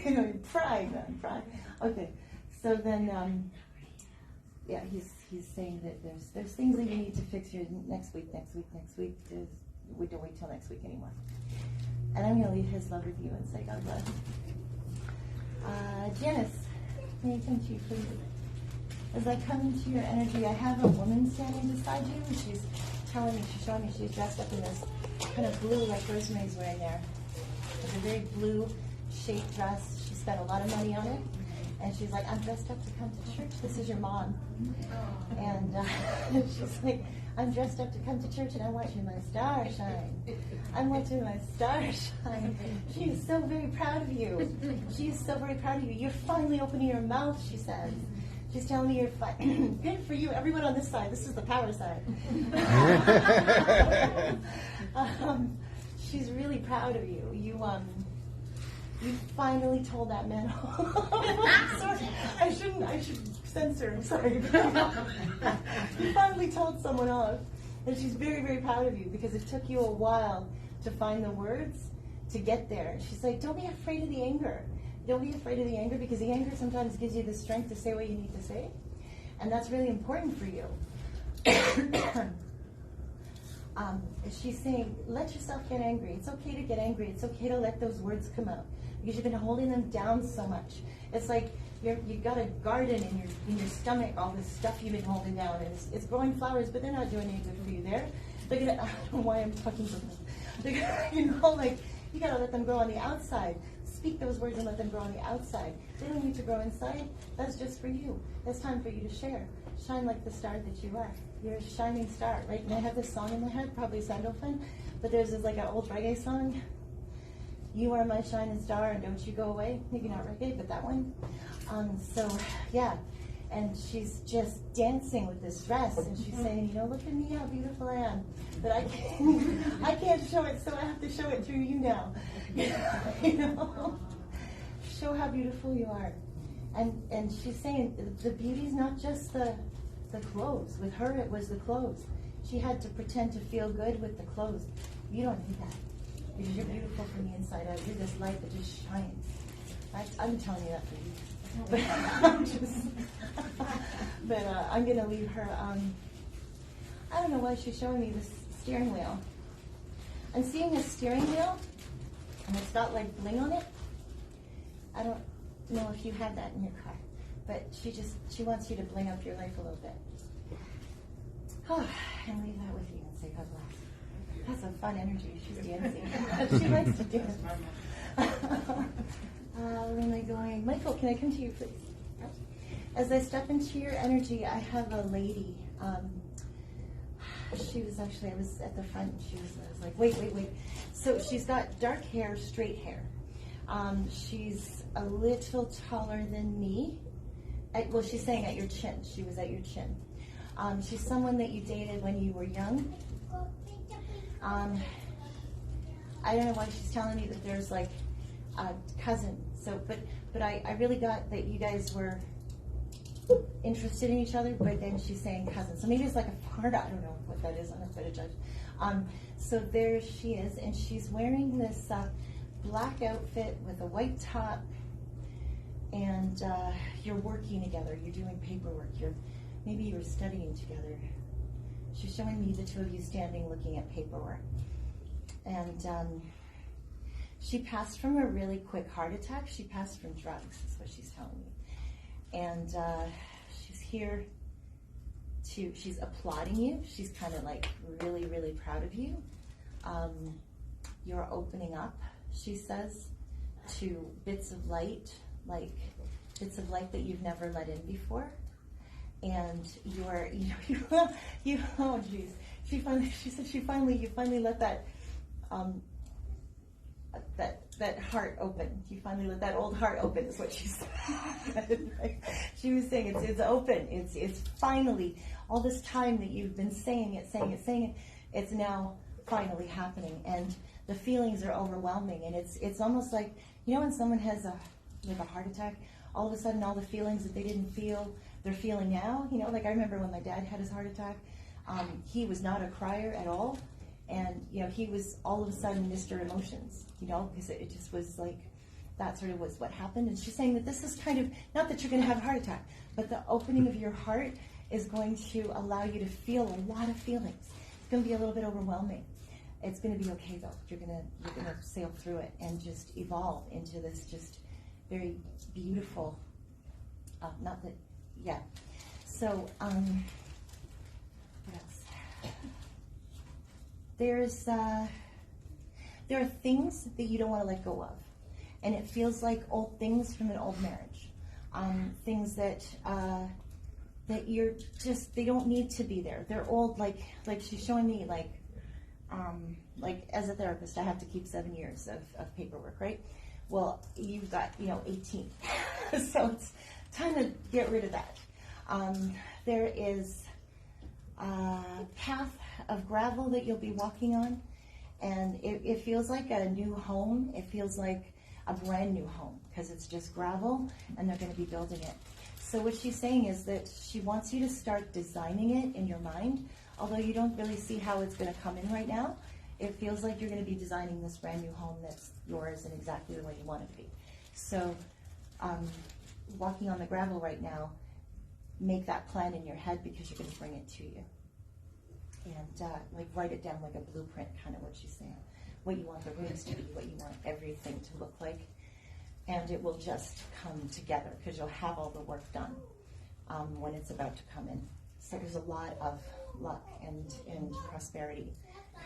[SPEAKER 3] You know, pride, man, pride. Okay, so then, he's saying that there's things that you need to fix here next week. We don't wait till next week anymore. And I'm going to leave his love with you and say God bless. Janice, may I come to you, please? As I come into your energy, I have a woman standing beside you, and she's showing me she's dressed up in this kind of blue, like Rosemary's wearing there. It's a very blue shaped dress. She spent a lot of money on it, and she's like, I'm dressed up to come to church. This is your mom. And she's like, I'm dressed up to come to church, and I want you my star shine. I want you my star shine. She is so very proud of you. She is so very proud of you. You're finally opening your mouth, she says. She's telling me you're good for you. Everyone on this side. This is the power side. She's really proud of you. You finally told that man. Sorry, I should censor. I'm sorry. You finally told someone off, and she's very, very proud of you because it took you a while to find the words to get there. She's like, don't be afraid of the anger. Don't be afraid of the anger, because the anger sometimes gives you the strength to say what you need to say. And that's really important for you. She's saying, let yourself get angry. It's okay to get angry. It's okay to let those words come out, because you've been holding them down so much. It's like you've got a garden in your stomach, all this stuff you've been holding down. And it's growing flowers, but they're not doing any good for you there. Look at it. I don't know why I'm talking so much. You got to let them grow on the outside. Speak those words and let them grow on the outside. They don't need to grow inside. That's just for you. That's time for you to share. Shine like the star that you are. You're a shining star, right? And I have this song in my head, probably Sandolphon, but there's this like an old reggae song. You are my shining star and don't you go away. Maybe not reggae, but that one. And she's just dancing with this dress, and she's saying, look at me, how beautiful I am. But I can't show it, so I have to show it through you now. Show how beautiful you are. And she's saying the beauty's not just the clothes. With her, it was the clothes. She had to pretend to feel good with the clothes. You don't need that. Because you're beautiful from the inside out. You're this light that just shines. I'm telling you that for you. But I'm going to leave her. I don't know why she's showing me this steering wheel. I'm seeing a steering wheel, and it's got like bling on it. I don't know if you have that in your car, but she wants you to bling up your life a little bit. Oh, and leave that with you and say God bless. That's a fun energy. She's dancing. She likes to dance. Where am I going? Michael, can I come to you, please? As I step into your energy, I have a lady. She was actually, I was at the front, and I was like, wait. So she's got dark hair, straight hair. She's a little taller than me. Well, she's saying at your chin. She was at your chin. She's someone that you dated when you were young. I don't know why she's telling me that there's like a cousin. So, but I really got that you guys were interested in each other, but then she's saying cousin. So maybe it's like a part, I don't know what that is, I'm not going to judge. So there she is, and she's wearing this black outfit with a white top, and you're working together, you're doing paperwork, maybe you were studying together. She's showing me the two of you standing looking at paperwork. And she passed from a really quick heart attack. She passed from drugs, is what she's telling me. And she's here she's applauding you. She's kind of like really, really proud of you. You're opening up, she says, to bits of light, like bits of light that you've never let in before. And you oh geez. She said you finally let that that heart open. You finally let that old heart open, is what she said. She was saying it's open. It's finally, all this time that you've been saying it, it's now finally happening. And the feelings are overwhelming, and it's almost like, you know, when someone has a heart attack, all of a sudden all the feelings that they didn't feel, they're feeling now. You know, like I remember when my dad had his heart attack, he was not a crier at all. And, you know, he was all of a sudden Mr. Emotions, you know, because it just was like, that sort of was what happened. And she's saying that this is kind of, not that you're going to have a heart attack, but the opening of your heart is going to allow you to feel a lot of feelings. It's going to be a little bit overwhelming. It's going to be okay, though. You're going to sail through it and just evolve into this just very beautiful, So, what else? There are things that you don't want to let go of, and it feels like old things from an old marriage, things that you're just, they don't need to be there. They're old, like she's showing me, like as a therapist, I have to keep 7 years of paperwork, right? Well, you've got 18, so it's time to get rid of that. There is a path of gravel that you'll be walking on, and it feels like a new home. It feels like a brand new home because it's just gravel, and they're going to be building it. So what she's saying is that she wants you to start designing it in your mind, although you don't really see how it's going to come in right now. It feels like you're going to be designing this brand new home that's yours and exactly the way you want it to be. So walking on the gravel right now, make that plan in your head because you're going to bring it to you. And like write it down like a blueprint, kind of what she's saying. What you want the rooms to be, what you want everything to look like. And it will just come together because you'll have all the work done when it's about to come in. So there's a lot of luck and prosperity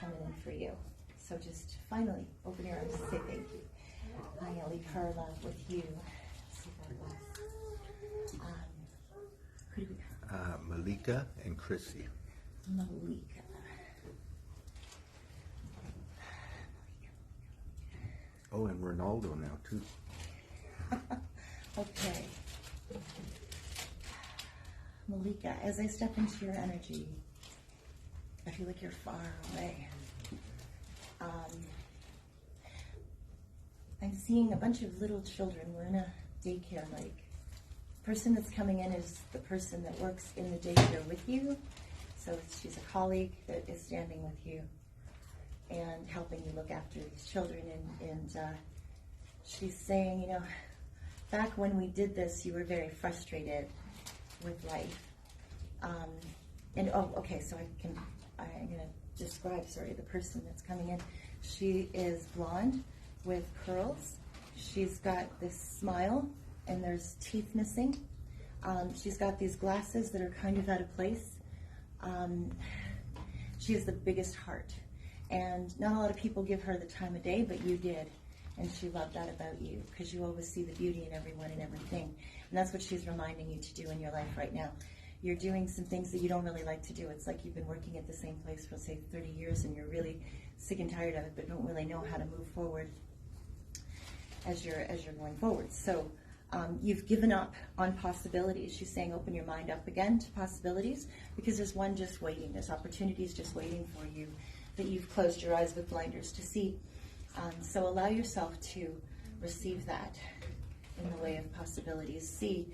[SPEAKER 3] coming in for you. So just finally open your arms and say thank you. I'm going to leave her love with you. See God bless. Who do we have?
[SPEAKER 4] Malika and Chrissy.
[SPEAKER 3] Malika.
[SPEAKER 4] Oh, and Ronaldo now, too.
[SPEAKER 3] Okay. Malika, as I step into your energy, I feel like you're far away. I'm seeing a bunch of little children. We're in a daycare, like person that's coming in is the person that works in the daycare with you. So she's a colleague that is standing with you and helping you look after these children. And she's saying, you know, back when we did this, you were very frustrated with life. So I'm going to describe, the person that's coming in. She is blonde with curls. She's got this smile, and there's teeth missing. She's got these glasses that are kind of out of place. She has the biggest heart. And not a lot of people give her the time of day, but you did. And she loved that about you, because you always see the beauty in everyone and everything. And that's what she's reminding you to do in your life right now. You're doing some things that you don't really like to do. It's like you've been working at the same place for, say, 30 years, and you're really sick and tired of it, but don't really know how to move forward as you're going forward. So you've given up on possibilities. She's saying open your mind up again to possibilities, because there's one just waiting. There's opportunities just waiting for you that you've closed your eyes with blinders to see. So allow yourself to receive that in the way of possibilities. See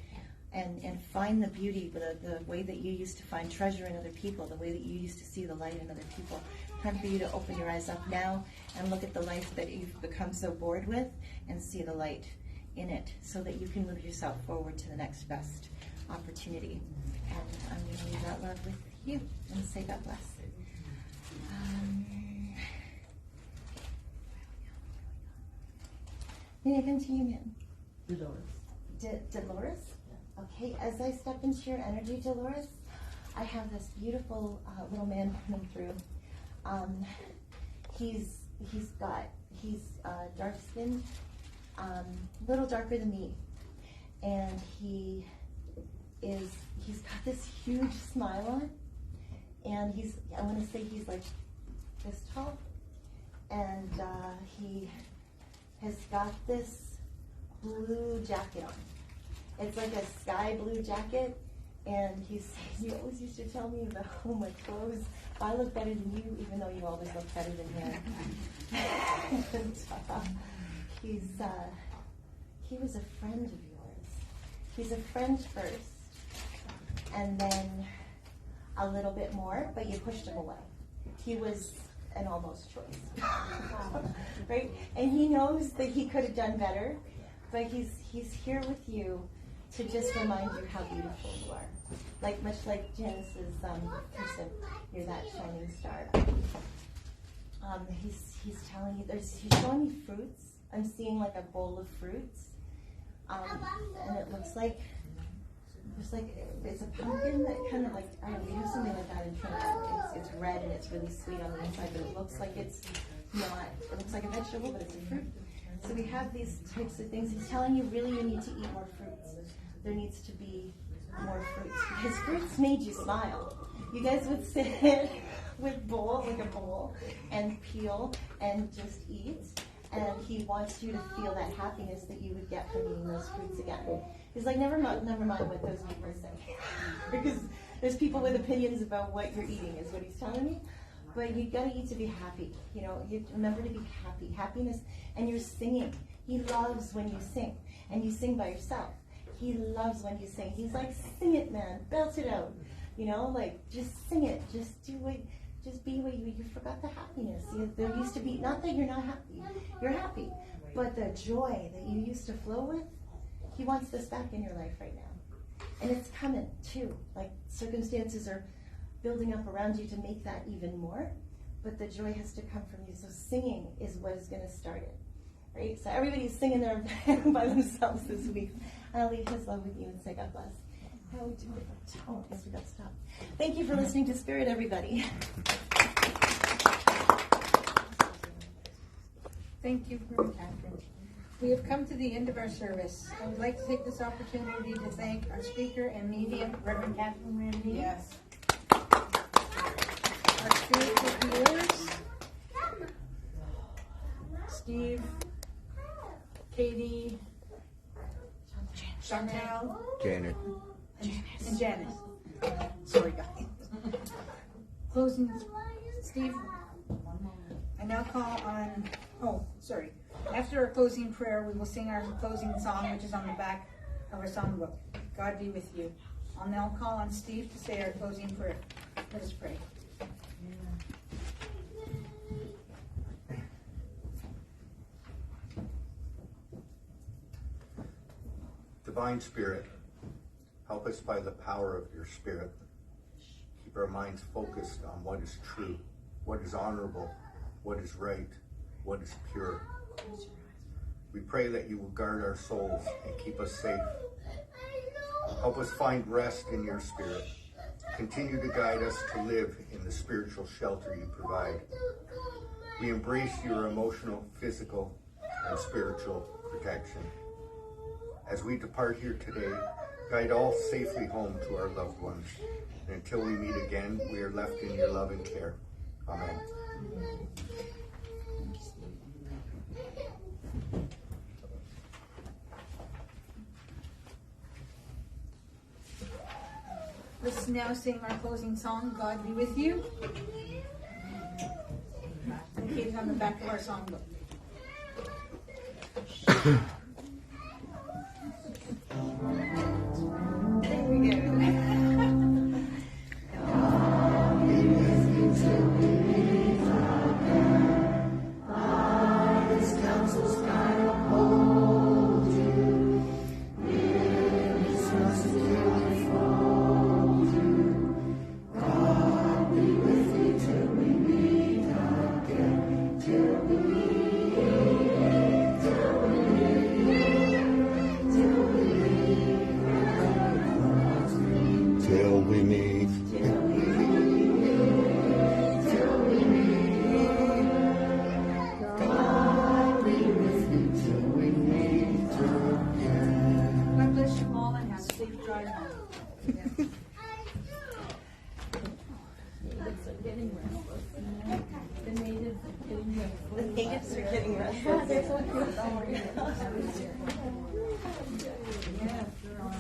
[SPEAKER 3] and find the beauty, the way that you used to find treasure in other people, the way that you used to see the light in other people. Time for you to open your eyes up now and look at the life that you've become so bored with and see the light in it, so that you can move yourself forward to the next best opportunity. And I'm going to leave that love with you and say God bless. May I come to you, ma'am?
[SPEAKER 5] Dolores.
[SPEAKER 3] Dolores? Okay, as I step into your energy, Dolores, I have this beautiful little man coming through. He's dark skinned, a little darker than me, and he's got this huge smile on, and I want to say he's like this tall, and he has got this blue jacket on. It's like a sky blue jacket, and he always used to tell me about, oh, my clothes, I look better than you, even though you always look better than him. And he was a friend of yours. He's a friend first, and then a little bit more, but you pushed him away. He was an almost choice, right? And he knows that he could have done better, but he's here with you to just remind you how beautiful you are. Much like Janice's person, you're that shining star. He's telling you, he's showing you fruits. I'm seeing like a bowl of fruits, and it looks like it's a pumpkin that kind of like, I don't know, we have something like that in Trinidad. It's red and it's really sweet on the inside, but it looks like it's not. It looks like a vegetable, but it's a fruit. So we have these types of things. He's telling you really you need to eat more fruits. There needs to be more fruits, because fruits made you smile. You guys would sit with a bowl, and peel and just eat. And he wants you to feel that happiness that you would get from eating those fruits again. He's like, never mind what those people say. Because there's people with opinions about what you're eating, is what he's telling me. But you gotta eat to be happy. You remember to be happy. Happiness, and you're singing. He loves when you sing. And you sing by yourself. He loves when you sing. He's like, sing it, man. Belt it out. Just sing it. Just be what you forgot the happiness. There used to be, not that you're not happy, you're happy, but the joy that you used to flow with, he wants this back in your life right now. And it's coming too. Circumstances are building up around you to make that even more, but the joy has to come from you. So singing is what is going to start it. Right? So everybody's singing there by themselves this week. And I'll leave his love with you and say God bless. How we do it? Oh, I guess we got to stop. Thank you for listening to Spirit, everybody.
[SPEAKER 2] Thank you, Reverend Catherine. We have come to the end of our service. I would like to take this opportunity to thank our speaker and medium, Reverend Catherine Ramdeen.
[SPEAKER 1] Yes.
[SPEAKER 2] Our spiritual healers, Steve, Katie, Chantal,
[SPEAKER 4] Janet.
[SPEAKER 2] and Janice. Sorry, guys. Closing, Steve. I now call on, after our closing prayer, we will sing our closing song, which is on the back of our songbook. God be with you. I'll now call on Steve to say our closing prayer. Let us pray.
[SPEAKER 4] Divine Spirit, help us by the power of your Spirit. Keep our minds focused on what is true, what is honorable, what is right, what is pure. We pray that you will guard our souls and keep us safe. Help us find rest in your Spirit. Continue to guide us to live in the spiritual shelter you provide. We embrace your emotional, physical, and spiritual protection. As we depart here today, guide all safely home to our loved ones. And until we meet again, we are left in your love and care. Amen.
[SPEAKER 2] Let's now sing our closing song, God Be With You. Located on the back of our songbook.
[SPEAKER 3] There we go.
[SPEAKER 4] Till we meet.
[SPEAKER 2] God bless you all and have a safe drive home.
[SPEAKER 5] The natives are getting restless.
[SPEAKER 3] The natives are getting restless.
[SPEAKER 5] They're so cute.
[SPEAKER 2] Yes, they're on.